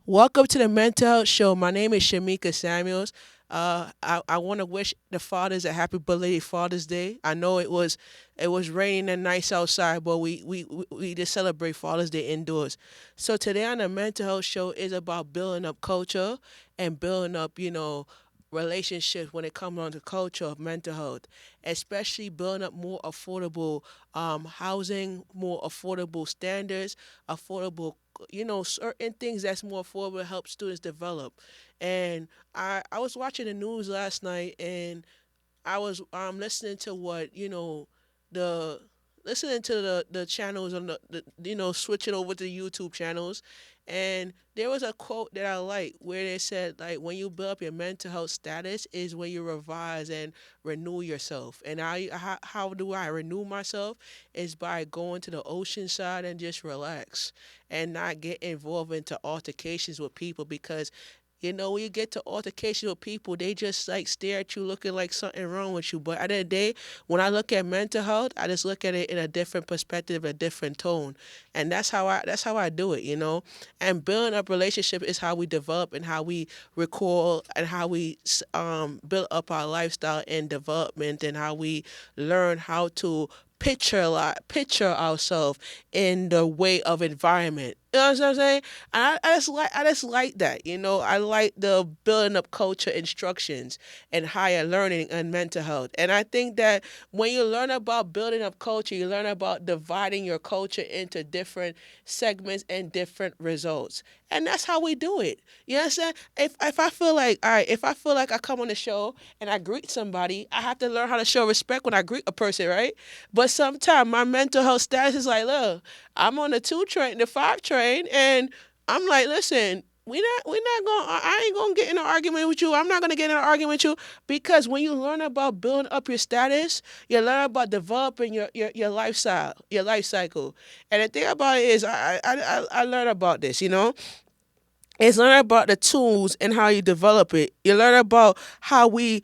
Welcome to the Mental Health Show. My name is Shamika Samuels. I want to wish the fathers a happy belated Father's Day. I know it was raining and nice outside, but we just celebrate Father's Day indoors. So today on the Mental Health Show is about building up culture and building up, relationships when it comes on to culture of mental health, especially building up more affordable housing, more affordable standards, affordable certain things that's more affordable to help students develop. And I was watching the news last night, and I was listening to what the listening to the channels on the switching over to YouTube channels, and there was a quote that I like where they said, like, when you build up your mental health status is when you revise and renew yourself. And how do I renew myself is by going to the ocean side and just relax and not get involved into altercations with people, because when you get to altercation with people, they just like stare at you looking like something wrong with you. But at the end of the day, when I look at mental health, I just look at it in a different perspective, a different tone. And that's how I do it. And building up relationship is how we develop and how we recall and how we build up our lifestyle and development, and how we learn how to picture ourselves in the way of environment. You know what I'm saying? And I just like that. I like the building up culture instructions and higher learning and mental health. And I think that when you learn about building up culture, you learn about dividing your culture into different segments and different results. And that's how we do it. You know what I'm saying? If I feel like, all right, if I feel like I come on the show and I greet somebody, I have to learn how to show respect when I greet a person, right? But sometimes my mental health status is like, look, I'm on the 2 train, the 5 train, and I'm like, listen, we not gonna, I ain't gonna get in an argument with you. I'm not gonna get in an argument with you, because when you learn about building up your status, you learn about developing your lifestyle, your life cycle. And the thing about it is, I learned about this. It's learn about the tools and how you develop it. You learn about how we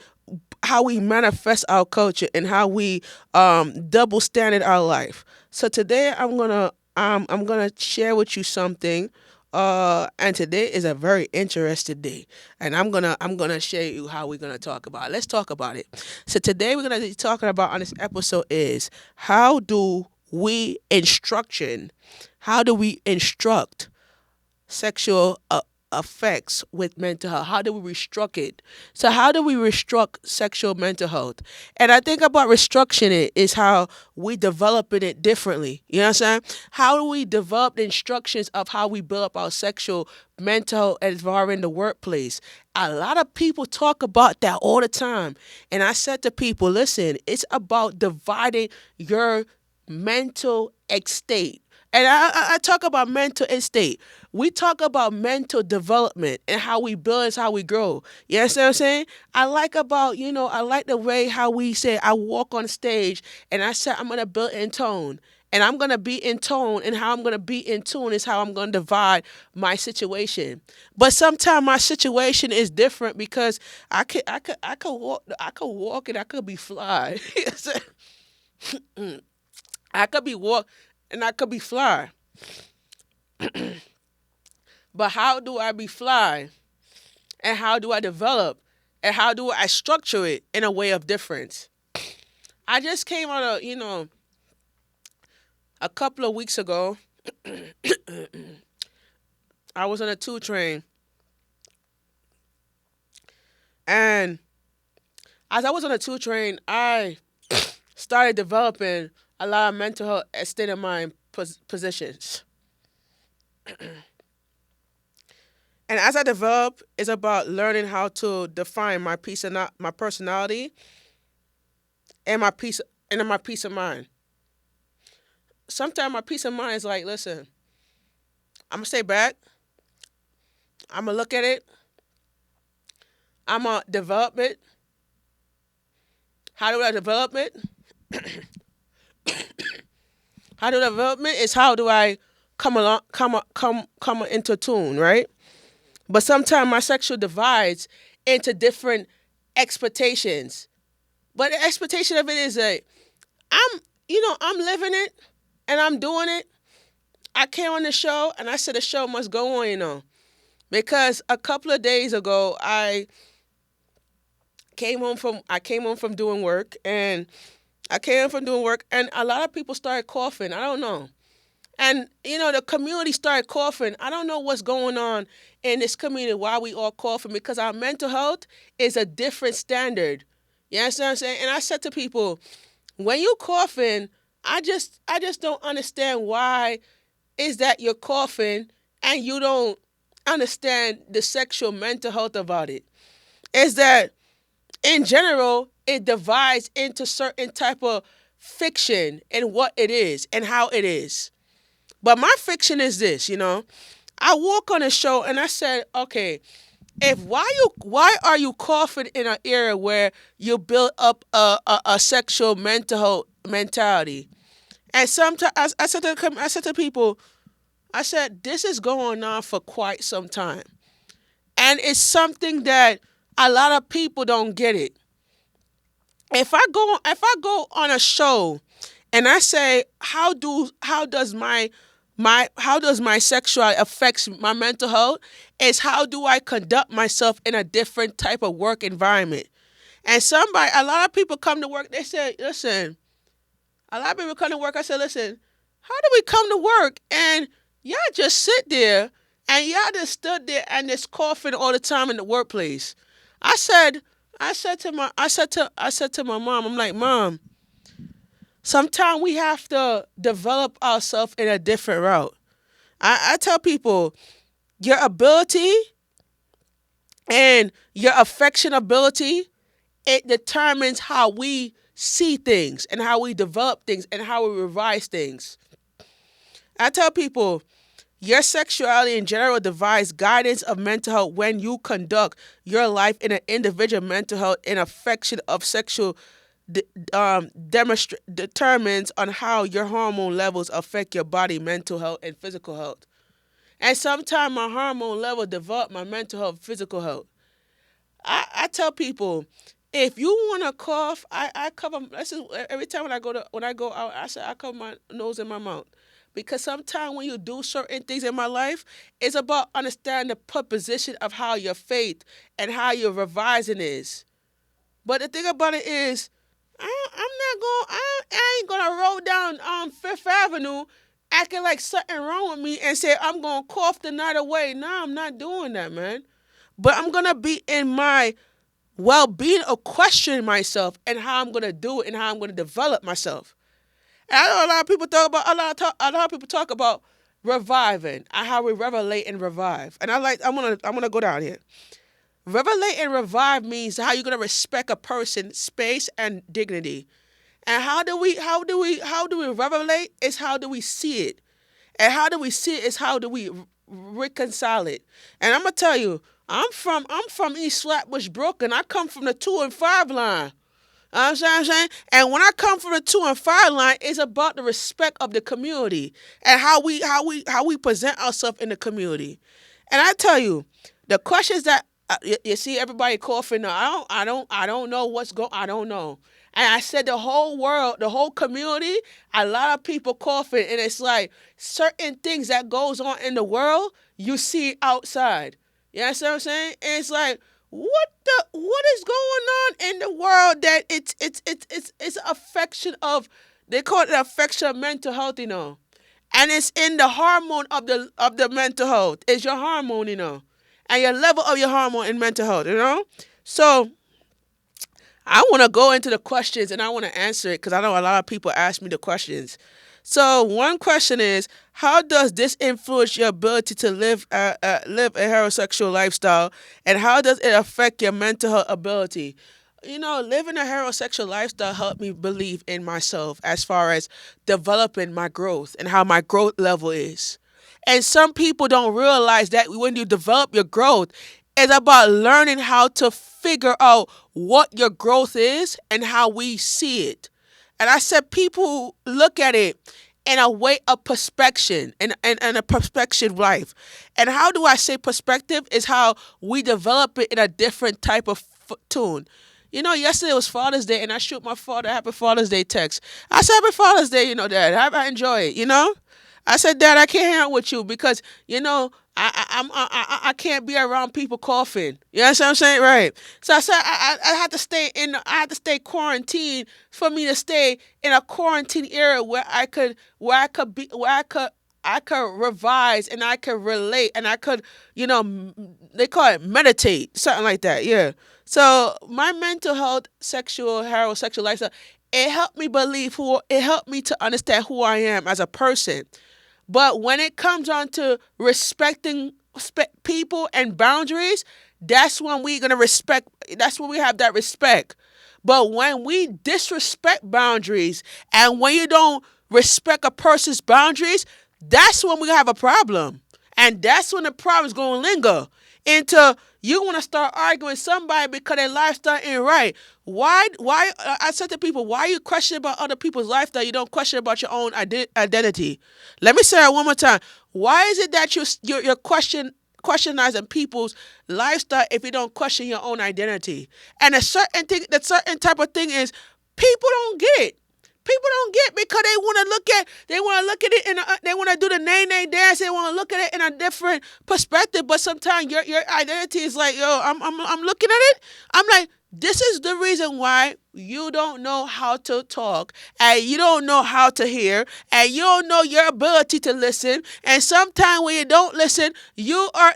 manifest our culture and how we double standard our life. So today I'm gonna share with you something. And today is a very interesting day, and I'm gonna share you how we're gonna talk about it. Let's talk about it. So today we're gonna be talking about on this episode is how do we instruct sexual effects with mental health? How do we restruct it? So how do we restruct sexual mental health? And I think about restructuring it is how we developing it differently. You know what I'm saying? How do we develop the instructions of how we build up our sexual mental environment in the workplace? A lot of people talk about that all the time. And I said to people, listen, it's about dividing your mental estate. And I talk about mental estate. We talk about mental development and how we build is how we grow. You understand what I'm saying? I like the way how we say I walk on stage and I said I'm gonna build in tone. And I'm gonna be in tone, and how I'm gonna be in tune is how I'm gonna divide my situation. But sometimes my situation is different, because I could walk and I could be fly. You know what I'm saying? I could be walk and I could be fly. But how do I be fly? And how do I develop? And how do I structure it in a way of difference? I just came out of, a couple of weeks ago, I was on a 2 train. And as I was on a 2 train, I started developing a lot of mental health state of mind positions. And as I develop, it's about learning how to define my personality and my peace and then my peace of mind. Sometimes my peace of mind is like, listen, I'm gonna stay back. I'm gonna look at it. I'm gonna develop it. How do I develop it? How do I develop it? Is how do I come into tune, right? But sometimes my sexual divides into different expectations. But the expectation of it is that I'm living it and I'm doing it. I came on the show and I said the show must go on. because a couple of days ago I came home from doing work, and I came home from doing work, and a lot of people started coughing. I don't know. And the community started coughing. I don't know what's going on in this community, why we all coughing, because our mental health is a different standard. You understand what I'm saying? And I said to people, when you coughing, I just don't understand why is that you're coughing and you don't understand the sexual mental health about it. Is that in general it divides into certain type of fiction and what it is and how it is. But my fiction is this. I walk on a show and I said, okay, if why are you coughing in an area where you build up a sexual mental health mentality? And sometimes I said to people, I said this is going on for quite some time, and it's something that a lot of people don't get it. If I go on a show and I say how does my sexuality affects my mental health, is how do I conduct myself in a different type of work environment. And a lot of people come to work, they say, listen, a lot of people come to work, I say, listen, how do we come to work and y'all just sit there and y'all just stood there and just coughing all the time in the workplace? I said, I said to my mom, I'm like, Mom, sometimes we have to develop ourselves in a different route. I tell people your ability and your affection ability, it determines how we see things and how we develop things and how we revise things. I tell people your sexuality in general devides guidance of mental health when you conduct your life in an individual mental health and affection of sexual determines on how your hormone levels affect your body, mental health, and physical health. And sometimes my hormone level develop my mental health, physical health. I tell people, if you want to cough, I cover. This is every time when I go out, I say I cover my nose and my mouth, because sometimes when you do certain things in my life, it's about understanding the position of how your faith and how your revising is. But the thing about it is, I'm not going. I ain't gonna roll down Fifth Avenue, acting like something wrong with me, and say I'm gonna cough the night away. No, I'm not doing that, man. But I'm gonna be in my well-being of questioning myself and how I'm gonna do it and how I'm gonna develop myself. And I know a lot of people talk about a lot of people talk about reviving and how we revelate and revive. And I'm gonna go down here. Revelate and revive means how you're gonna respect a person's space and dignity. And how do we revelate is how do we see it. And how do we see it is how do we reconcile it. And I'm gonna tell you, I'm from East Flatbush, Brooklyn. I come from the 2 and 5 line. You know what I'm saying? And when I come from the 2 and 5 line, it's about the respect of the community and how we present ourselves in the community. And I tell you, the questions that you see everybody coughing. Now, I don't know what's going. I don't know. And I said the whole world, the whole community, a lot of people coughing, and it's like certain things that goes on in the world you see outside. You know what I'm saying? And it's like what is going on in the world that it's affection of, they call it affection of mental health. And it's in the hormone of the mental health. It's your hormone. And your level of your hormone in mental health. So I want to go into the questions and I want to answer it because I know a lot of people ask me the questions. So one question is, how does this influence your ability to live a heterosexual lifestyle, and how does it affect your mental health ability? Living a heterosexual lifestyle helped me believe in myself as far as developing my growth and how my growth level is. And some people don't realize that when you develop your growth, it's about learning how to figure out what your growth is and how we see it. And I said people look at it in a way of perspection and a perspective life. And how do I say perspective is how we develop it in a different type of tune. Yesterday was Father's Day, and I shoot my father Happy Father's Day text. I said Happy Father's Day, Dad. I enjoy it. I said, Dad, I can't hang out with you because I can't be around people coughing. You know what I'm saying? Right. So I said I had to stay I had to stay quarantined for me to stay in a quarantine area where I could be where I could revise and I could relate and I could, they call it meditate, something like that. Yeah. So my mental health, sexual, heterosexual lifestyle, it helped me to understand who I am as a person. But when it comes on to respecting people and boundaries, that's when we're gonna respect. That's when we have that respect. But when we disrespect boundaries and when you don't respect a person's boundaries, that's when we have a problem. And that's when the problem's going to linger into you want to start arguing with somebody because their lifestyle ain't right. I said to people, why are you questioning about other people's lifestyle? You don't question about your own identity. Let me say it one more time. Why is it that you're questioning people's lifestyle if you don't question your own identity? And the certain type of thing is people don't get it. People don't get because they want to look at it they want to do the nay nay dance. They want to look at it in a different perspective. But sometimes your identity is like, yo, I'm looking at it. I'm like, this is the reason why you don't know how to talk and you don't know how to hear and you don't know your ability to listen. And sometimes when you don't listen, you are,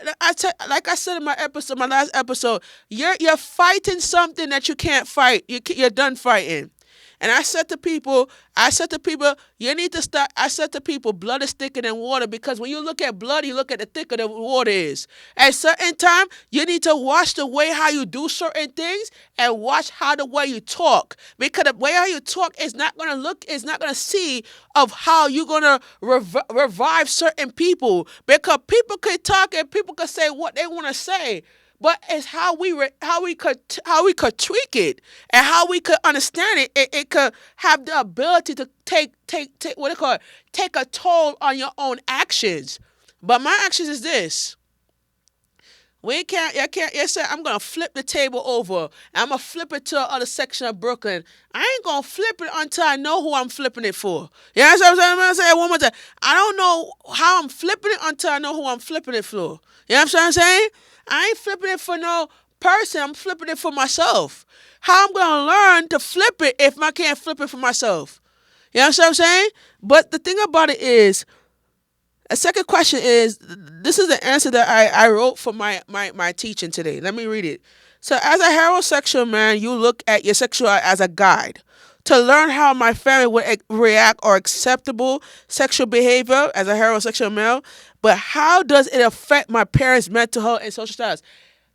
like I said in my last episode, you're fighting something that you can't fight. You're done fighting. And I said to people, you need to start. I said to people, blood is thicker than water because when you look at blood, you look at the thicker the water is. At certain time, you need to watch the way how you do certain things and watch how the way you talk because the way how you talk is not gonna see of how you're gonna revive certain people because people could talk and people could say what they want to say. But it's how we could tweak it and how we could understand it. It could have the ability to take what they call it, take a toll on your own actions. But my actions is this. You say, I'm going to flip the table over. I'm going to flip it to the other section of Brooklyn. I ain't going to flip it until I know who I'm flipping it for. You know what I'm saying? I'm going to say it one more time. I don't know how I'm flipping it until I know who I'm flipping it for. You know what I'm saying? I ain't flipping it for no person. I'm flipping it for myself. How I'm going to learn to flip it if I can't flip it for myself? You know what I'm saying? But the thing about it is, a second question is, this is the answer that I wrote for my teaching today. Let me read it. So as a heterosexual man, you look at your sexuality as a guide to learn how my family would react or acceptable sexual behavior as a heterosexual male. But how does it affect my parents' mental health and social status?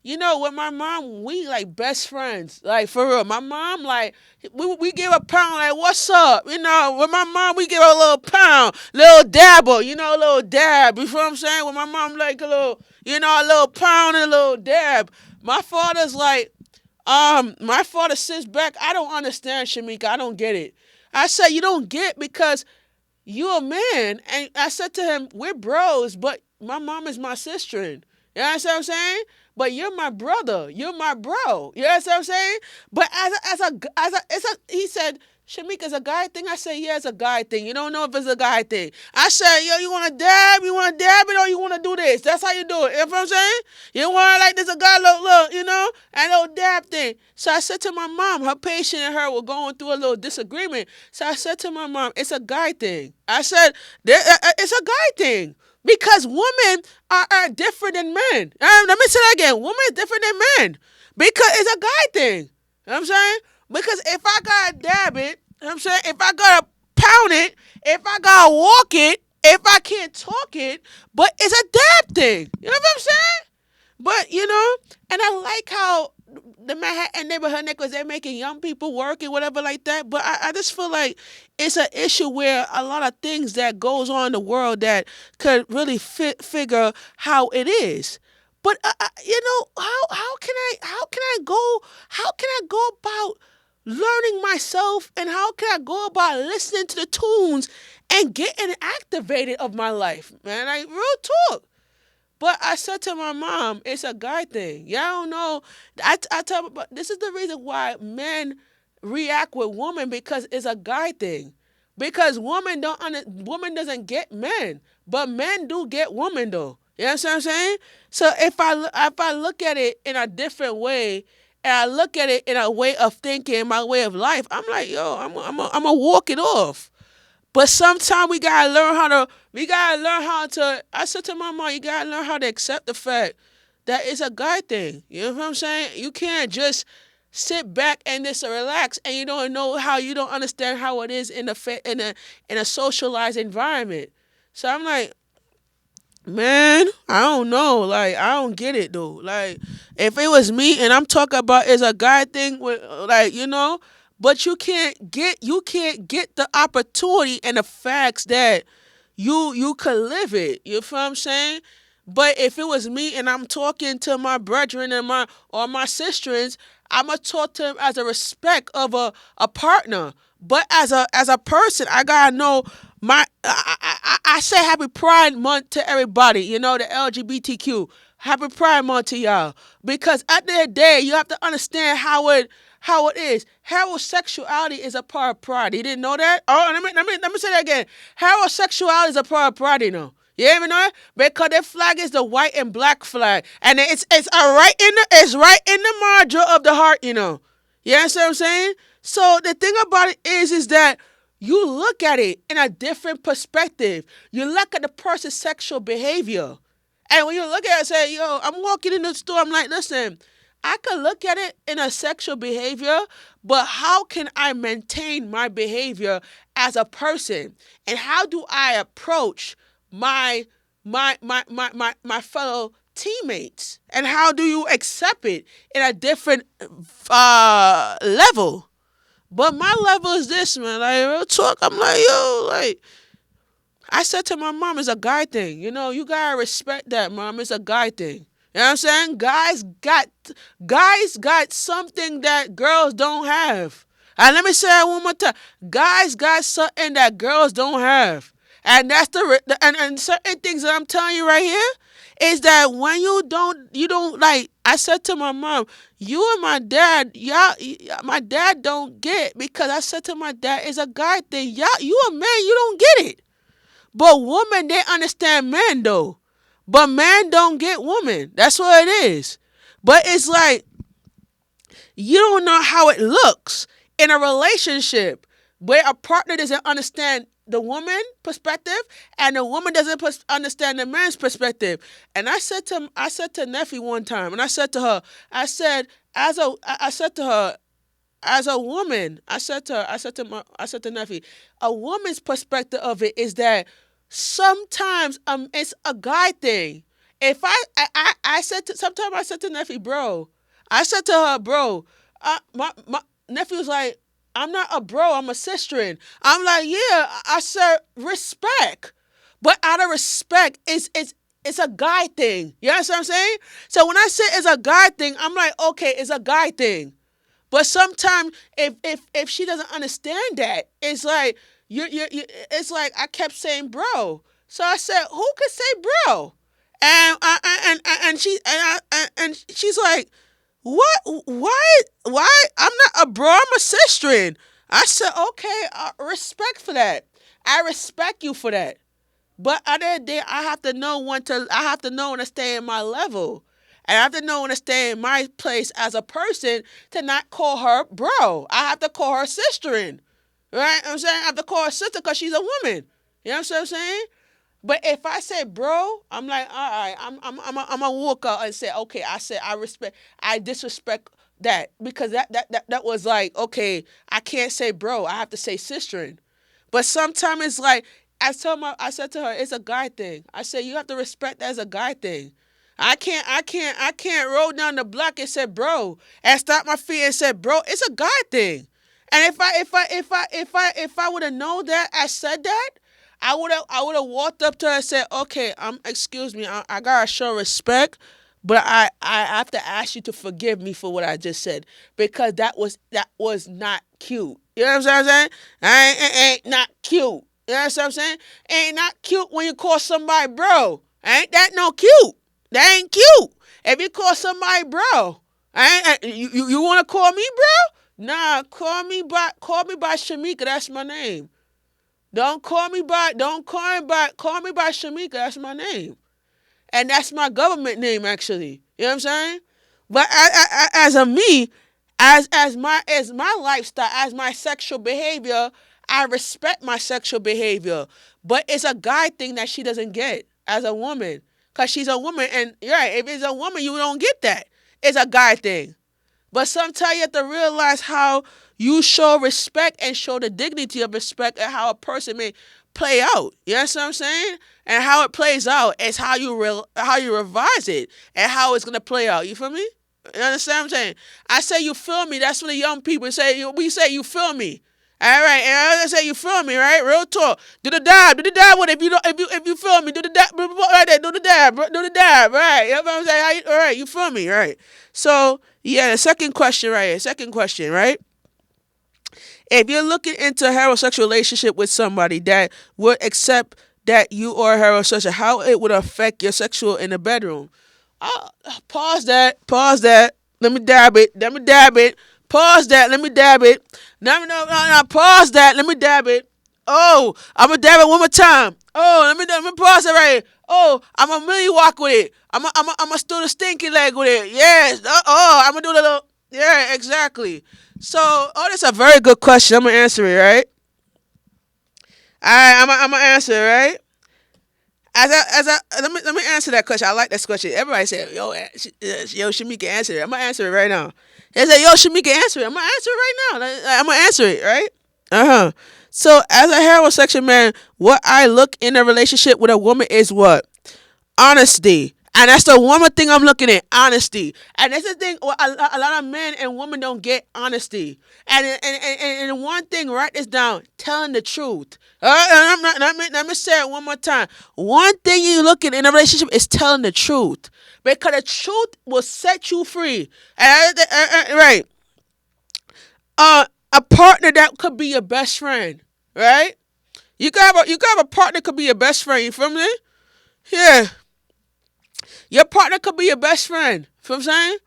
With my mom, we like best friends. Like for real. My mom, like, we give a pound, like, what's up? With my mom, we give her a little pound, little dabble, a little dab. You feel what I'm saying? With my mom, like a little pound and a little dab. My father's like, my father sits back. I don't understand, Shamika. I don't get it. I said, you don't get because you a man. And I said to him, we're bros, but my mom is my sister. You know what I'm saying? But you're my brother. You're my bro. You know what I'm saying? But he said, Shamika's a guy thing. I said, yeah, it's a guy thing. You don't know if it's a guy thing. I said, yo, you want to dab? You want to dab it or you want to do this? That's how you do it. You know what I'm saying? You want to like this a guy, look, and a little dab thing. So I said to my mom, her patient and her were going through a little disagreement. So I said to my mom, it's a guy thing. I said, it's a guy thing. Because women are different than men. Let me say that again. Women are different than men. Because it's a guy thing. You know what I'm saying? Because if I gotta dab it, you know what I'm saying? If I gotta pound it, if I gotta walk it, if I can't talk it, but it's a dab thing. You know what I'm saying? But, and I like how the Manhattan neighborhood niggas, they're making young people work and whatever like that. But I just feel like it's an issue where a lot of things that goes on in the world that could really figure how it is. But how can I go about learning myself and how can I go about listening to the tunes and getting activated of my life, man? Like, real talk. But I said to my mom, it's a guy thing. Y'all don't know. I tell her, but this is the reason why men react with women because it's a guy thing. Because woman doesn't get men, but men do get women though. You know what I'm saying? So if I look at it in a different way, and I look at it in a way of thinking, my way of life, I'm like, yo, I'm a walk it off. But sometimes we gotta learn how to. I said to my mom, you gotta learn how to accept the fact that it's a guy thing. You know what I'm saying? You can't just sit back and just relax, and you don't know how, you don't understand how it is in in a socialized environment. So I'm like, man, I don't know. Like, I don't get it though. Like, if it was me and I'm talking about is a guy thing with, like, but you can't get the opportunity and the facts that you could live it. You feel what I'm saying? But if it was me and I'm talking to my brethren and my sisters, I'ma talk to them as a respect of a partner. But as a person, I gotta know my. I say Happy Pride Month to everybody. The LGBTQ. Happy Pride Month to y'all. Because at the end of the day, you have to understand how it is. Heterosexuality is a part of pride. You didn't know that? Oh, let me say that again. Heterosexuality is a part of pride. You even know that? Because their flag is the white and black flag, and it's right in the margin of the heart. You understand what I'm saying? So the thing about it is that you look at it in a different perspective. You look at the person's sexual behavior. And when you look at it and say, yo, I'm walking in the store, I'm like, listen, I could look at it in a sexual behavior, but how can I maintain my behavior as a person? And how do I approach my my fellow teammates? And how do you accept it in a different level? But my level is this, man. Like, real talk, I'm like, yo, like, I said to my mom, it's a guy thing. You gotta respect that, mom. It's a guy thing. You know what I'm saying? Guys got something that girls don't have. And let me say that one more time. Guys got something that girls don't have. And that's and certain things that I'm telling you right here is that when you don't like. I said to my mom, you and my dad, my dad don't get, because I said to my dad, it's a guy thing. You a man, you don't get it. But women, they understand men though. But men don't get women. That's what it is. But it's like, you don't know how it looks in a relationship where a partner doesn't understand the woman perspective and the woman doesn't understand the man's perspective. And I said to Neffy one time, and I said to her, I said to her, as a woman, I said to Neffy, a woman's perspective of it is that sometimes it's a guy thing. If I said to sometimes I said to Neffy, bro, I said to her, bro, my nephew was like, I'm not a bro, I'm a sister. I'm like, yeah, I said respect. But out of respect, it's a guy thing. You understand what I'm saying? So when I say it's a guy thing, I'm like, okay, it's a guy thing. But sometimes if she doesn't understand that, it's like it's like I kept saying bro. So I said, who could say bro? And she's like, what? Why? I'm not a bro. I'm a sister. I said, okay, respect for that. I respect you for that. But at the end of the day, I have to know when to stay in my level. And I have to know when to stay in my place as a person to not call her bro. I have to call her sister in. Right? I'm saying I have to call her sister because she's a woman. You know what I'm saying? But if I say bro, I'm like, all right, I'm a walk out and say, okay, I said I disrespect that, because that was like, okay, I can't say bro, I have to say sister. But sometimes it's like, I said to her, it's a guy thing. I said, you have to respect that as a guy thing. I can't roll down the block and say bro and stop my feet and say bro. It's a guy thing. And if I would have known that I said that, I would have walked up to her and said, okay, excuse me, I gotta show respect, but I have to ask you to forgive me for what I just said, because that was not cute. You know what I'm saying? Ain't not cute. You know what I'm saying? Ain't not cute when you call somebody bro. Ain't that no cute? That ain't cute. If you call somebody bro, you want to call me bro? Nah, call me by Shamika. That's my name. Don't call me by Shamika. That's my name. and that's my government name actually. You know what I'm saying? But as a me, as my lifestyle, as my sexual behavior, I respect my sexual behavior. But it's a guy thing that she doesn't get as a woman, cause she's a woman, and you're right. If it's a woman, you don't get that. It's a guy thing. But sometimes you have to realize how you show respect and show the dignity of respect and how a person may play out. You know what I'm saying? And how it plays out is how you revise it and how it's gonna play out. You feel me? You understand what I'm saying? I say you feel me. That's what the young people say. We say you feel me. All right, and I say you feel me, right? Real talk. Do the dab. What if you don't? If you feel me, do the dab right there. Do the dab, do the dab, right? You know what I'm saying? All right, you feel me, right? So yeah, the second question, right? Here, second question, right? If you're looking into a heterosexual relationship with somebody that would accept that you are heterosexual, how it would affect your sexual in the bedroom. Uh, Pause that. Pause that. Let me dab it. Let me dab it. Pause that. Let me dab it. No, no, no, no. Pause that. Let me dab it. Oh, I'm gonna dab it one more time. Oh, let me pause it right here. Oh, I'm gonna really walk with it. I'm gonna do the stinky leg with it. Yes. I'm gonna do the little. Yeah, exactly. So, that's a very good question. I'm gonna answer it, right? All right, I'm gonna answer it, right? Let me answer that question. I like this question. Everybody said, yo, Shamika, answer it. I'm gonna answer it right now. They say, yo, Shamika, answer it. I'm gonna answer it right now. I'm gonna answer it, right? Uh-huh. So as a heterosexual man, what I look in a relationship with a woman is what? Honesty. And that's the one more thing I'm looking at, honesty. And that's the thing, a lot of men and women don't get honesty. And one thing, write this down, telling the truth. Let me say it one more time. One thing you look at in a relationship is telling the truth. Because the truth will set you free. Right. A partner that could be your best friend, right? You got a partner that could be your best friend, you feel me? Yeah. Your partner could be your best friend. You know what I'm saying?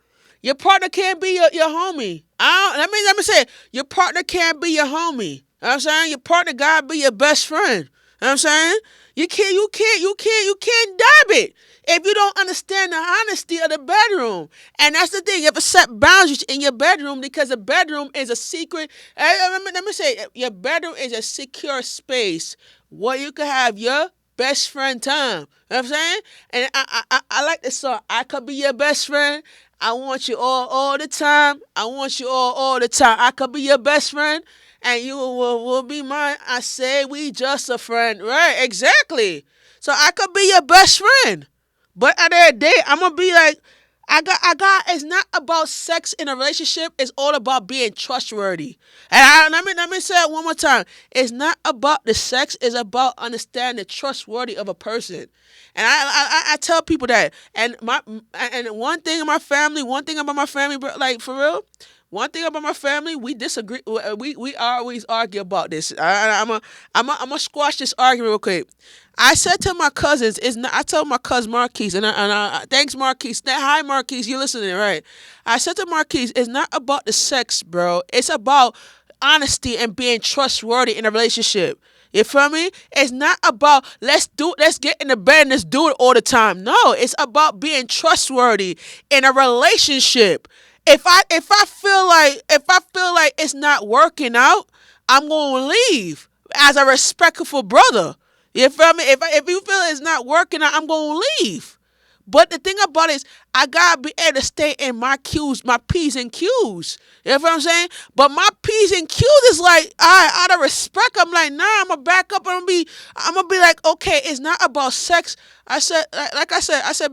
Your partner can't be your homie. Let me say it. Your partner can't be your homie. You know what I'm saying? Your partner gotta be your best friend. You know what I'm saying? You can't dab it if you don't understand the honesty of the bedroom. And that's the thing. You have to set boundaries in your bedroom because the bedroom is a secret. Let me say it. Your bedroom is a secure space where you can have your best friend time. You know what I'm saying? And I like this song. I could be your best friend. I want you all the time. I want you all the time. I could be your best friend and you will be mine. I say we just a friend. Right, exactly. So I could be your best friend. But at the end of the day, I'm gonna be like, it's not about sex in a relationship. It's all about being trustworthy. And let me say it one more time. It's not about the sex. It's about understanding the trustworthy of a person. And I tell people that. And one thing in my family, one thing about my family, bro, like for real. One thing about my family, we disagree. We always argue about this. I'm a squash this argument real quick. I said to my cousins, it's not. I told my cousin Marquise, thanks Marquise. Hi Marquise, you listening, right? I said to Marquise, it's not about the sex, bro. It's about honesty and being trustworthy in a relationship. You feel me? It's not about let's get in the bed and let's do it all the time. No, it's about being trustworthy in a relationship. If I feel like it's not working out, I'm gonna leave as a respectful brother. You feel me? If you feel it's not working out, I'm gonna leave. But the thing about it is, I gotta be able to stay in my cues, my P's and Q's. You know what I'm saying? But my P's and Q's is like, out of respect, I'm like, nah, I'm gonna back up and I'm gonna be like, okay, it's not about sex. I said,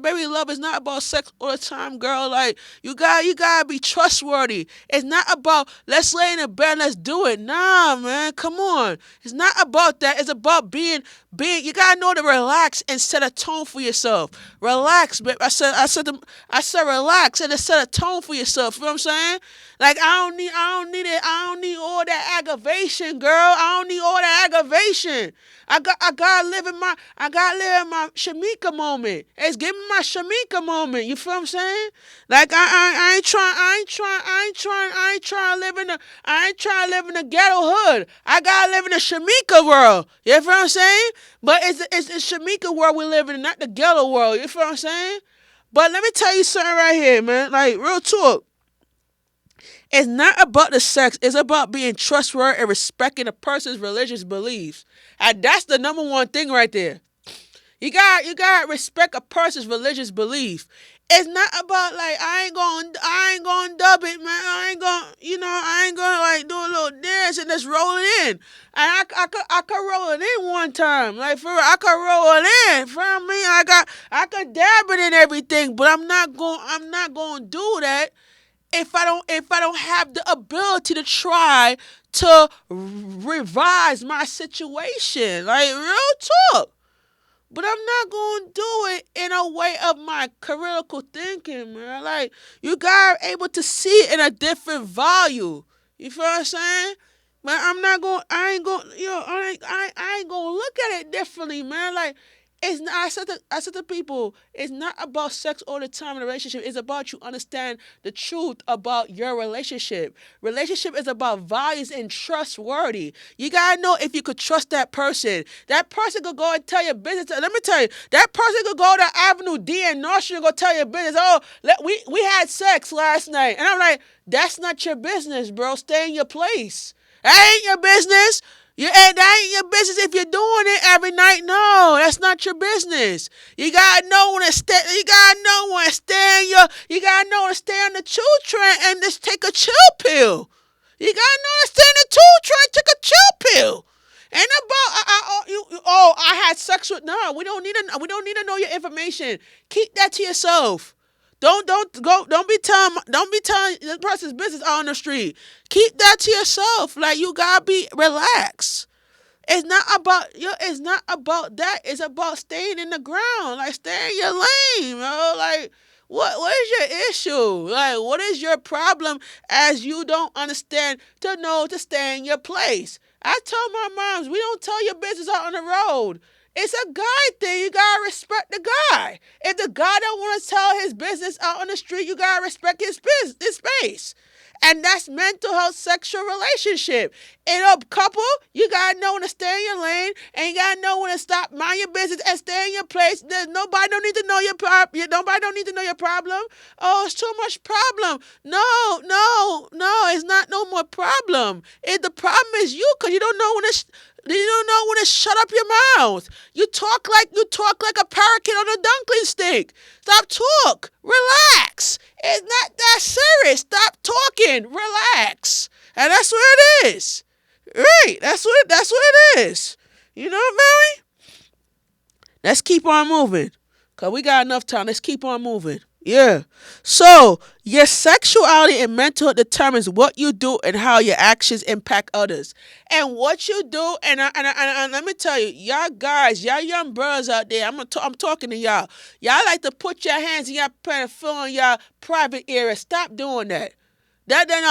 baby, love is not about sex all the time, girl. Like, you gotta be trustworthy. It's not about let's lay in the bed, let's do it. Nah, man, come on. It's not about that. It's about being. You gotta know to relax and set a tone for yourself. Relax, babe. I said I said relax and set a tone for yourself. You know what I'm saying? Like I don't need all that aggravation, girl. I don't need all that aggravation. I gotta live in my Shamika moment. It's give me my Shamika moment. You feel what I'm saying? Like I ain't trying to live in the ghetto hood. I gotta live in the Shamika world. You feel what I'm saying? But it's the Shamika world we live in, not the ghetto world. You feel what I'm saying? But let me tell you something right here, man. Like real talk. It's not about the sex. It's about being trustworthy and respecting a person's religious beliefs. And that's the number one thing right there. You got to respect a person's religious belief. It's not about like I ain't going to dub it, man. I ain't going to like do a little dance and just roll it in. And I could roll it in one time. Like for real, I could roll it in. For me, I could dab it in everything, but I'm not going to do that if I don't have the ability to try to revise my situation. Like real talk. But I'm not going to do it in a way of my critical thinking, man. Like, you got able to see it in a different value. You feel what I'm saying? But I ain't going, I ain't going to look at it differently, man. Like, it's not, I said to people, it's not about sex all the time in a relationship. It's about you understand the truth about your relationship. Relationship is about values and trustworthy. You gotta know if you could trust that person. That person could go and tell your business. Let me tell you, that person could go to Avenue D and North Street and go tell your business, oh, we had sex last night. And I'm like, that's not your business, bro. Stay in your place. That ain't your business. That ain't your business if you're doing it every night. No, that's not your business. You gotta know when to stay. You gotta know when to stay in your. You gotta know when to stay on the chill train and just take a chill pill. You gotta know to stay in the chill train, take a chill pill. Ain't about I had sex with. No, we don't need to know your information. Keep that to yourself. Don't be telling the person's business out on the street. Keep that to yourself. Like you gotta be relaxed. It's not about that. It's about staying in the ground. Like stay in your lane, bro. Like what is your issue? Like what is your problem as you don't understand to know to stay in your place? I told my moms, we don't tell your business out on the road. It's a guy thing. You gotta respect the guy. If the guy don't want to tell his business out on the street, you gotta respect his space. And that's mental health sexual relationship. In a couple, you gotta know when to stay in your lane, and you gotta know when to stop, mind your business, and stay in your place. Nobody don't need to know your problem. Nobody don't need to know your problem. Oh, it's too much problem. No, it's not no more problem. The problem is you, cause you don't know when to. You don't know when to shut up your mouth. You talk like a parakeet on a dumpling stick. Stop talk. Relax. It's not that serious. Stop talking. Relax. And that's what it is. Right. That's what it is. You know, Mary? Let's keep on moving. Cause we got enough time. Let's keep on moving. Yeah. So your sexuality and mental health determines what you do and how your actions impact others. And what you do, and let me tell you, y'all guys, y'all young brothers out there, I'm talking to y'all. Y'all like to put your hands in your pedophilia in your private area. Stop doing that.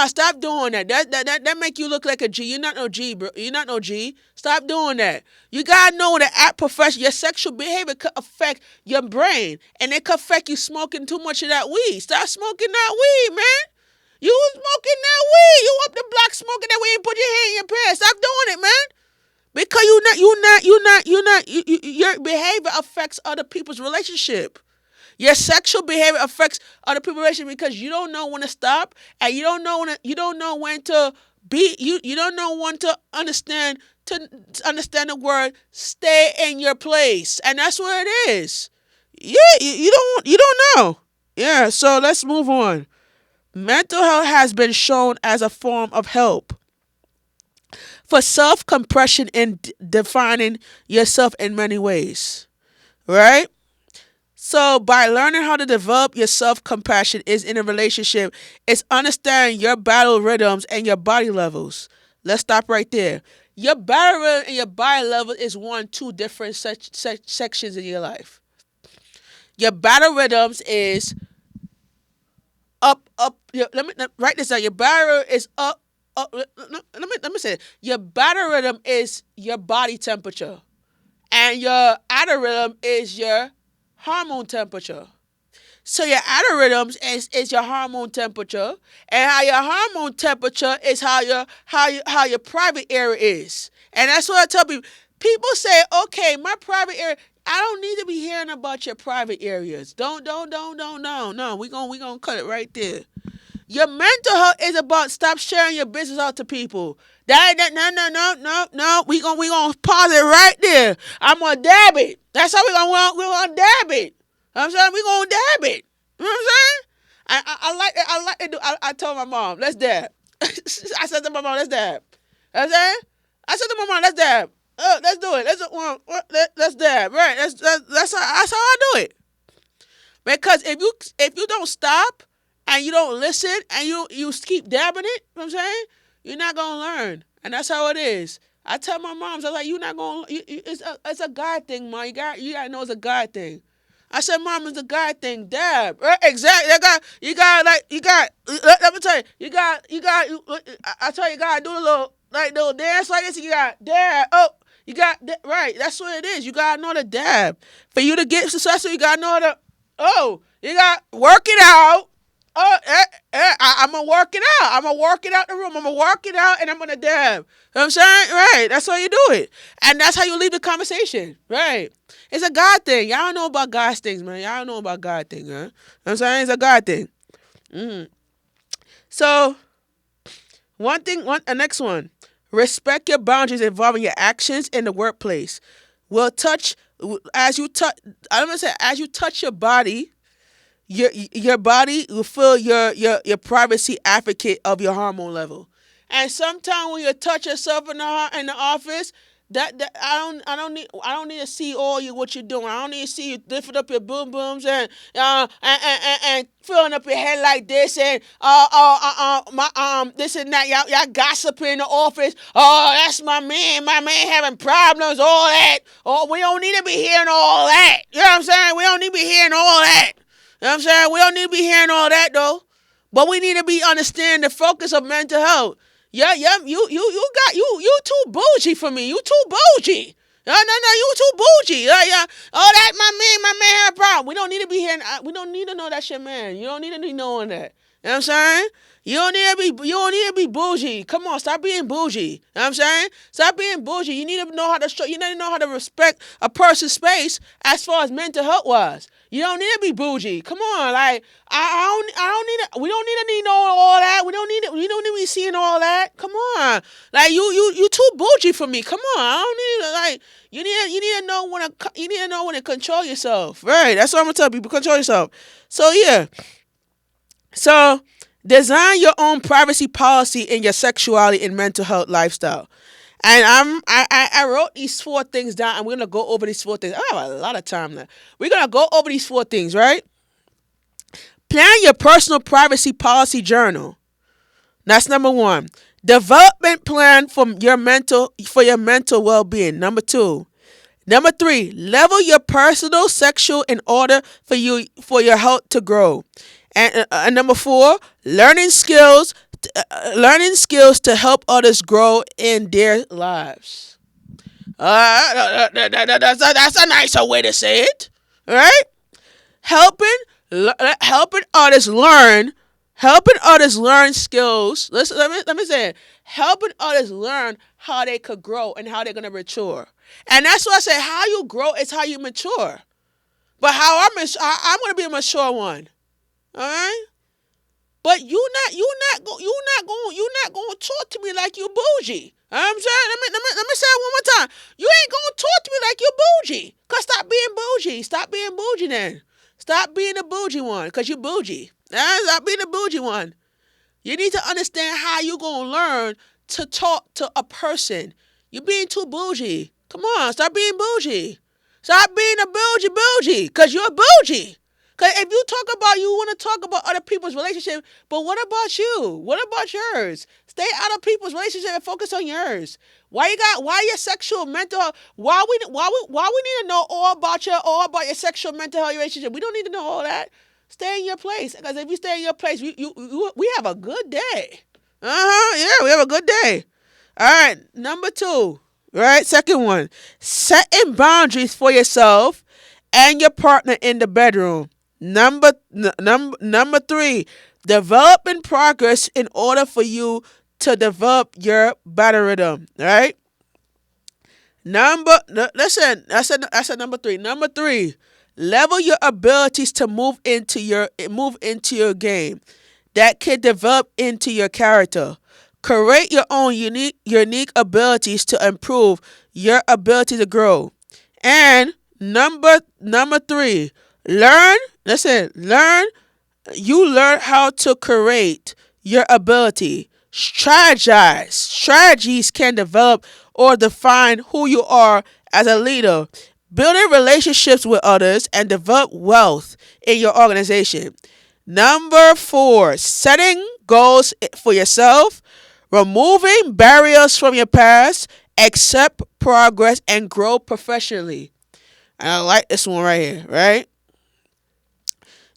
Stop doing that. That make you look like a G. You're not no G, bro. You're not no G. Stop doing that. You gotta know that at profession, your sexual behavior could affect your brain, and it could affect you smoking too much of that weed. Stop smoking that weed, man. You was smoking that weed. You up the block smoking that weed and put your hand in your pants. Stop doing it, man. Because your behavior affects other people's relationship. Your sexual behavior affects other people's relationship because you don't know when to stop, and you don't know when to be. You don't know when to understand the word stay in your place, and that's what it is. Yeah, you don't know. Yeah, so let's move on. Mental health has been shown as a form of help for self-compression in defining yourself in many ways, right? So by learning how to develop your self-compassion is in a relationship, it's understanding your battle rhythms and your body levels. Let's stop right there. Your battle rhythm and your body level is two different sections in your life. Your battle rhythms is write this down. Your biorhythm is up. Let me say it. Your biorhythm is your body temperature, and your rhythm is your hormone temperature. So your rhythms is your hormone temperature, and how your hormone temperature is how your private area is. And that's what I tell people. People say, okay, my private area. I don't need to be hearing about your private areas. Don't, no. We gonna cut it right there. Your mental health is about stop sharing your business out to people. No. We gonna pause it right there. I'm gonna dab it. That's how we gonna dab it. I'm saying we gonna dab it. You know what I'm saying? I like to do. I told my mom, let's dab. I said to my mom, let's dab. You know what I'm saying? I said to my mom, let's dab. Let's do it. Let's dab. Right. That's how I do it. Because if you don't stop and you don't listen and you keep dabbing it, you know what I'm saying? You're not gonna learn. And that's how it is. I tell my moms, I was like, you're not gonna it's a God thing, man. You gotta know it's a God thing. I said, Mom, it's a God thing. Dab. Right? Exactly. Let me tell you, I tell you, you gotta do a little dance like this. You got dab. Oh, right. That's what it is. You gotta know the dab. For you to get successful, you gotta know you got work it out. I'm gonna work it out. I'm gonna work it out the room. I'm gonna work it out and I'm gonna dab. You know what I'm saying? Right. That's how you do it. And that's how you leave the conversation. Right. It's a God thing. Y'all don't know about God's things, man. Y'all don't know about God thing, huh? You know what I'm saying? It's a God thing. So, the next one. Respect your boundaries involving your actions in the workplace. Will touch, as you touch, I'm gonna say, as you touch your body, your body will feel your privacy advocate of your hormone level. And sometimes when you touch yourself in the office, that I don't need to see all you what you're doing. I don't need to see you lifting up your boom booms and filling up your head like this and my this and that. Y'all gossiping in the office. Oh, that's my man. My man having problems. All that. Oh, we don't need to be hearing all that. You know what I'm saying? We don't need to be hearing all that. You know what I'm saying? We don't need to be hearing all that though. But we need to be understanding the focus of mental health. Yeah, you too bougie for me. You too bougie. No, you too bougie. Yeah. Oh, that my man had a problem. We don't need to be hearing. We don't need to know that's your man. You don't need to be knowing that. You know what I'm saying? You don't need to be bougie. Come on, stop being bougie. You know what I'm saying? Stop being bougie. You need to know how to show. You need to know how to respect a person's space as far as mental health wise. You don't need to be bougie. Come on, like I don't need to. We don't need to know all that. We don't need it. We don't need to be seeing all that. Come on, like you too bougie for me. Come on, I don't need to, like you need to know when to control yourself. Right, that's what I'm gonna tell people. Control yourself. So yeah. So, design your own privacy policy in your sexuality and mental health lifestyle. And I wrote these 4 things down. I'm gonna go over these 4 things. I have a lot of time now. We're gonna go over these 4 things, right? Plan your personal privacy policy journal. That's number 1. Development plan for your mental well-being. Number 2. Number 3, level your personal sexual in order for your health to grow. And number 4, learning skills to help others grow in their lives. That's a nicer way to say it, right? Helping others learn skills. Listen, let me say it. Helping others learn how they could grow and how they're gonna mature. And that's why I say how you grow is how you mature. But I'm gonna be a mature one. All right, but you not going to talk to me like you bougie. You know what I'm saying? Let me say it one more time. You ain't going to talk to me like you bougie. Cause stop being bougie. Stop being bougie then. Stop being the bougie one. Cause you bougie. Stop being the bougie one. You need to understand how you gonna learn to talk to a person. You're being too bougie. Come on, stop being bougie. Stop being a bougie. Cause you're bougie. Because if you talk about, you want to talk about other people's relationship, but what about you? What about yours? Stay out of people's relationship and focus on yours. Why your sexual mental health? Why we need to know all about your sexual mental health relationship? We don't need to know all that. Stay in your place. Because if you stay in your place, we have a good day. Yeah, we have a good day. All right, number two, right? Second one, setting boundaries for yourself and your partner in the bedroom. Number three, developing progress in order for you to develop your battle rhythm. Right? Listen, I said number three. Number three, level your abilities to move into your game that can develop into your character. Create your own unique abilities to improve your ability to grow. And number three, learn. Listen, learn. You learn how to create your ability. Strategize. Strategies can develop or define who you are as a leader. Building relationships with others and develop wealth in your organization. Number four, setting goals for yourself, removing barriers from your past, accept progress, and grow professionally. And I like this one right here, right?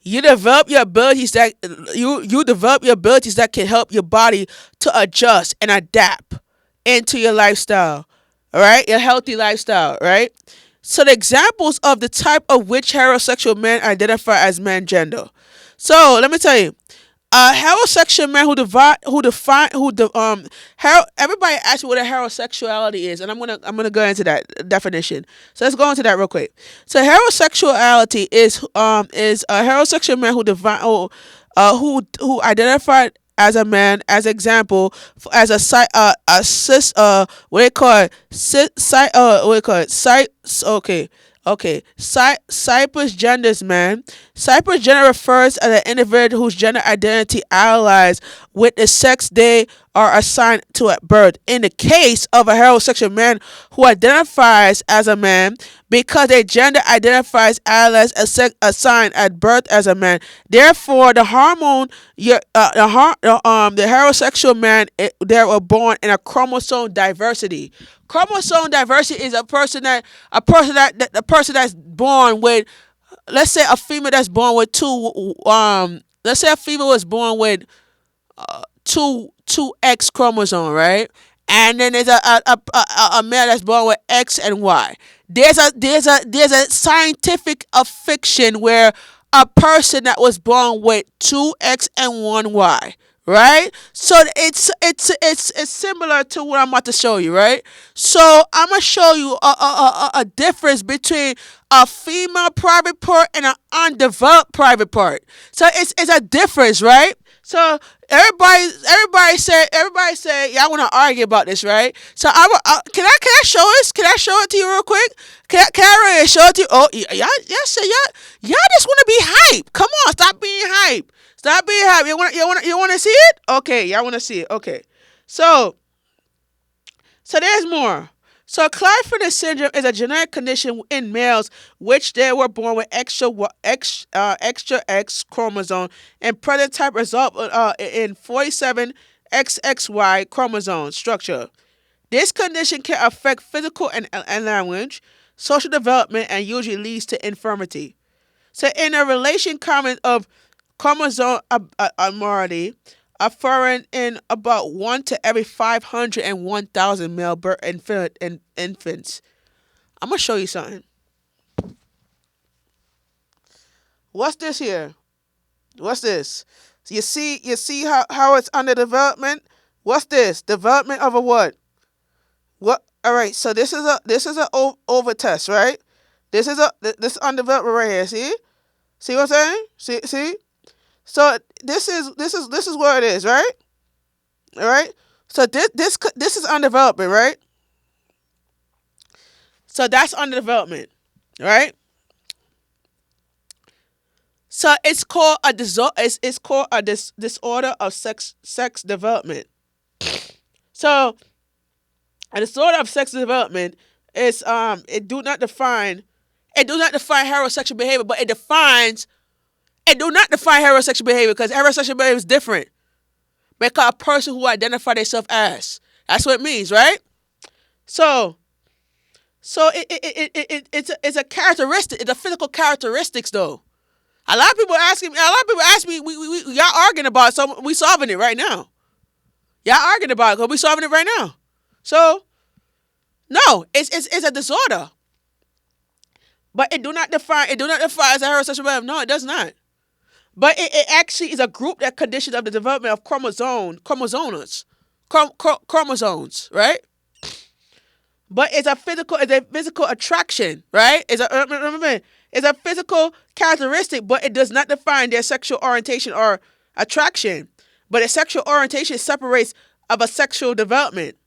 You develop your abilities that you develop your abilities that can help your body to adjust and adapt into your lifestyle. All right, your healthy lifestyle, right? So the examples of the type of which heterosexual men identify as man gender. So let me tell you, a heterosexual man everybody asks me what a heterosexuality is, and I'm gonna go into that definition. So let's go into that real quick. So heterosexuality is a heterosexual man who identified as a man, as example, as a cis what they call it, what they call it, okay. Okay, Cypress genders, man. Cypress gender refers to an individual whose gender identity allies with the sex they are assigned to at birth. In the case of a heterosexual man who identifies as a man, because their gender identifies allies assigned at birth as a man. Therefore, the heterosexual man, they were born in a chromosome diversity. Chromosome diversity is a person that's born with, let's say a female that's born with let's say a female was born with two X chromosome, right? And then there's a male that's born with X and Y. There's a scientific fiction where a person that was born with two X and one Y, right? So it's similar to what I'm about to show you, right? So I'm gonna show you a difference between a female private part and an undeveloped private part. So it's a difference, right? So everybody say y'all want to argue about this, right? So can I show this? Can I show it to you real quick? Can I really show it to you? Oh, y'all just want to be hype. Come on, stop being hype. Stop being hype. You want to see it? Okay, y'all want to see it. Okay. So there's more. So Klinefelter syndrome is a genetic condition in males which they were born with extra X chromosome and present type result in 47 XXY chromosome structure. This condition can affect physical and language, social development, and usually leads to infirmity. So in a relation comment of chromosome abnormality, occurring in about 1 to every 500 and 1,000 male infants. I'm going to show you something. What's this here? What's this? So you see how it's under development? What's this? Development of a what? What? All right, so this is a over test, right? This is under development right here. See what I'm saying? See. So this is where it is, right? All right. So this is under development, right? So that's under development, right? So it's called a disorder of sex development. So a disorder of sex development is it do not define heterosexual behavior, but it do not define heterosexual behavior because heterosexual behavior is different. Because a person who identify themselves as. That's what it means, right? So it's a characteristic. It's a physical characteristics though. A lot of people asking me. A lot of people ask me. Y'all arguing about something. We solving it right now. Y'all arguing about it because we solving it right now. So no, it's a disorder. But it do not define as a heterosexual male. No, it does not. But it actually is a group that conditions of the development of chromosomes, right? But it's a physical attraction, right? It's a physical characteristic, but it does not define their sexual orientation or attraction. But a sexual orientation separates of a sexual development.